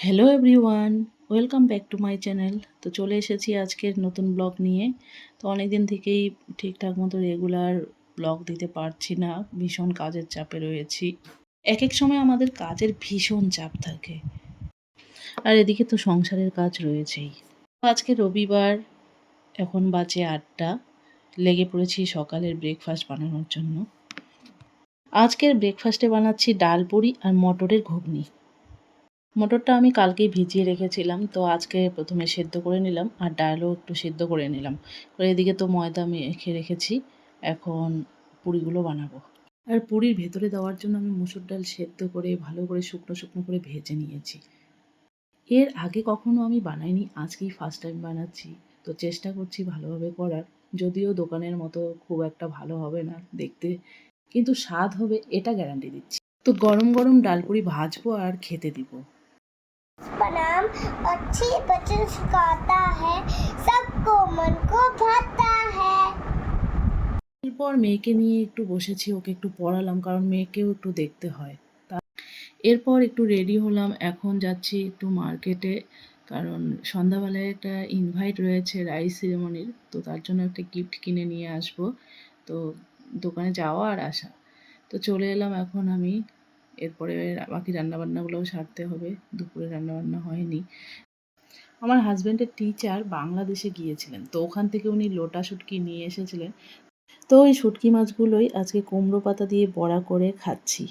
Hello everyone, welcome back to my channel. তো চলে এসেছি আজকের নতুন ব্লগ নিয়ে। তো অনেক দিন থেকেই ঠিকঠাক মতো রেগুলার ব্লগ দিতে পারছি না, ভীষণ কাজের চাপে রয়েছি। এক এক সময় আমাদের কাজের ভীষণ চাপ থাকে, আর এদিকে তো সংসারের কাজ রয়েছেই। আজকে রবিবার, এখন বাজে 8টা, লেগে পড়েছি সকালের ব্রেকফাস্ট বানানোর জন্য। আজকের ব্রেকফাস্টে বানাচ্ছি ডাল পুরি আর মটরের ঘুগনি। মটরটা আমি কালকেই ভিজিয়ে রেখেছিলাম, তো আজকে প্রথমে সেদ্ধ করে নিলাম আর ডালও একটু সেদ্ধ করে নিলাম। করে এদিকে তো ময়দা মেখে রেখেছি, এখন পুরিগুলো বানাবো। আর পুরির ভেতরে দেওয়ার জন্য আমি মুসুর ডাল সেদ্ধ করে ভালো করে শুকনো শুকনো করে ভেজে নিয়েছি। এর আগে কখনো আমি বানাইনি, আজকেই ফার্স্ট টাইম বানাচ্ছি। তো চেষ্টা করছি ভালোভাবে করার, যদিও দোকানের মতো খুব একটা ভালো হবে না দেখতে, কিন্তু স্বাদ হবে এটা গ্যারান্টি দিচ্ছি। তো গরম গরম ডাল পুরি ভাজবো আর খেতে দিব। नाम अच्छी बचन सिखाता है, सबको मन को भाता है। এরপর মেয়েকে নিয়ে একটু বসেছি, ওকে একটু পড়ালাম, কারণ মেয়েকেও একটু দেখতে হয়। এরপর একটু রেডি হলাম, এখন যাচ্ছি একটু মার্কেটে, কারণ সন্ধ্যাবেলায় একটা ইনভাইট রয়েছে রাইস সেরেমনির, তো তার জন্য একটা গিফট কিনে নিয়ে আসব। তো দোকানে যাওয়া আর আসা, তো চলে এলাম এখন আমি। এরপরে বাকি রান্নাবান্নাগুলোও সারতে হবে, দুপুরে রান্নাবান্না হয়নি। আমার হাজব্যান্ডের টিচার বাংলাদেশে গিয়েছিলেন, তো ওখান থেকে উনি লোটা শুটকি নিয়ে এসেছিলেন। তো ওই শুটকি মাছগুলোই আজকে কুমড়ো পাতা দিয়ে বড়া করে খাচ্ছি।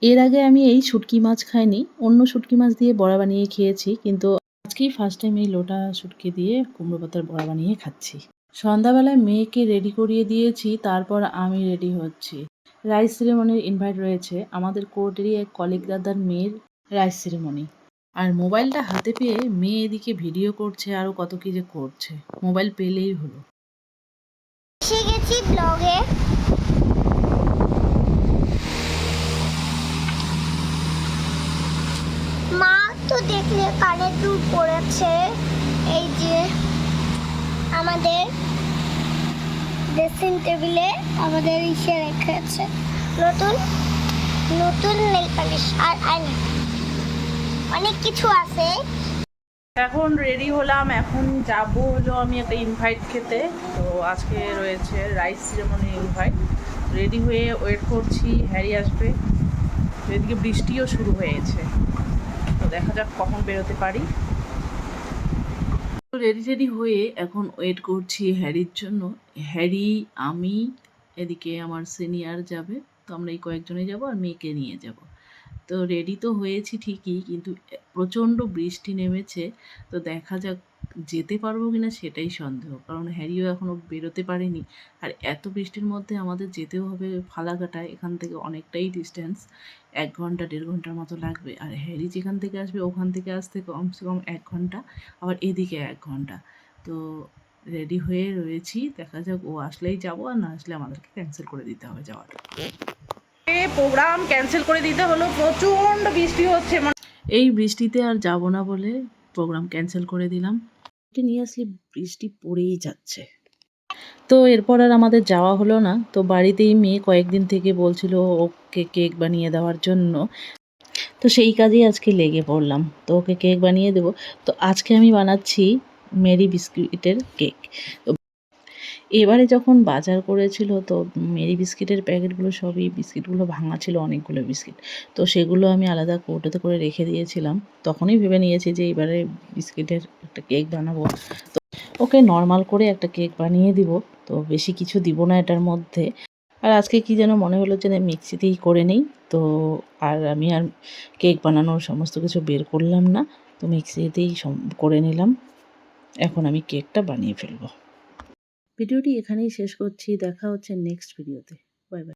এর আগে আমি এই শুটকি মাছ খাইনি, অন্য শুটকি মাছ দিয়ে বড়া বানিয়ে খেয়েছি, কিন্তু আজকেই ফার্স্ট টাইম এই লোটা শুটকি দিয়ে কুমড়ো পাতার বড়া বানিয়ে খাচ্ছি। সন্ধ্যাবেলায় মেয়েকে রেডি করিয়ে দিয়েছি, তারপর আমি রেডি হচ্ছি। রাইস সেরেমনির ইনভাইট রয়েছে, আমাদের কোর্টেরই এক কলিগ দাদার মেয়ের রাইস সেরেমনি। আর মোবাইলটা হাতে পেয়ে মেয়ে এদিকে ভিডিও করছে, আরও কত কি যে করছে। মোবাইল পেলেই হলো। এসে গেছি ব্লগে। মা তো দেখলে কানে দুল পড়েছে। এই যে আমাদের ড্রেসিং টেবিলে আমাদের ইসে রেখেছে নতুন নতুন নেল পালিশ আর আয়না, অনেক কিছু আছে। এখন রেডি হলাম, এখন যাব হলো আমি একটা ইনভাইট খেতে। তো আজকে রয়েছে রাইস সেরেমনি ইনভাইট। রেডি হয়ে ওয়েট করছি, হ্যারি আসবে। এদিকে বৃষ্টিও শুরু হয়েছে, তো দেখা যাক কখন বেরোতে পারি। রেডি হয়ে এখন ওয়েট করছি হ্যারির জন্য। হ্যারি, আমি, এদিকে আমার সিনিয়র যাবে, তো আমরা এই কয়েকজনে যাব আর মেয়েকে নিয়ে যাব। তো রেডি তো হয়েছি ঠিকই, কিন্তু প্রচণ্ড বৃষ্টি নেমেছে। তো দেখা যাক যেতে পারবো কিনা সেটাই সন্দেহ, কারণ হ্যারিও এখনও বেরোতে পারেনি। আর এত বৃষ্টির মধ্যে আমাদের যেতেও হবে ফালাকাটায়, এখান থেকে অনেকটাই ডিস্টেন্স, 1 ঘন্টা 1.5 ঘন্টার মতো লাগবে। আর হ্যারি যেখান থেকে আসবে ওখান থেকে আসতে কমসে কম 1 ঘন্টা, আবার এদিকে 1 ঘন্টা। তো রেডি হয়ে রয়েছি, দেখা যাক ও আসলেই যাবো, আর না আসলে আমাদেরকে ক্যান্সেল করে দিতে হবে যাওয়াটা। প্রোগ্রাম ক্যান্সেল করে দিতে হলো, প্রচণ্ড বৃষ্টি হচ্ছে। এই বৃষ্টিতে আর যাব না বলে প্রোগ্রাম ক্যান্সেল করে দিলাম। নিয়ে আসলে বৃষ্টি পড়েই যাচ্ছে। তো এরপর আর আমাদের যাওয়া হলো না। তো বাড়িতেই মেয়ে কয়েকদিন থেকে বলছিল ওকে কেক বানিয়ে দেওয়ার জন্য, তো সেই কাজেই আজকে লেগে পড়লাম। তো ওকে কেক বানিয়ে দেবো। তো আজকে আমি বানাচ্ছি মেরি বিস্কুটের কেক। তো এবারে যখন বাজার করেছিল, তো মেরি বিস্কিটের প্যাকেটগুলো সবই, বিস্কিটগুলো ভাঙা ছিল অনেকগুলো বিস্কিট। তো সেগুলো আমি আলাদা কৌটোতে করে রেখে দিয়েছিলাম। তখনই ভেবে নিয়েছি যে এবারে বিস্কিটের একটা কেক বানাবো। তো ওকে নর্মাল করে একটা কেক বানিয়ে দিব, তো বেশি কিছু দিব না এটার মধ্যে। আর আজকে কি যেন মনে হলো যে মিক্সিতেই করে নেই। তো আর আমি আর কেক বানানোর সমস্ত কিছু বের করলাম না, তো মিক্সিতেই করে নিলাম। এখন আমি কেকটা বানিয়ে ফেলবো। ভিডিওটি এখানেই শেষ করছি, দেখা হচ্ছে নেক্সট ভিডিওতে।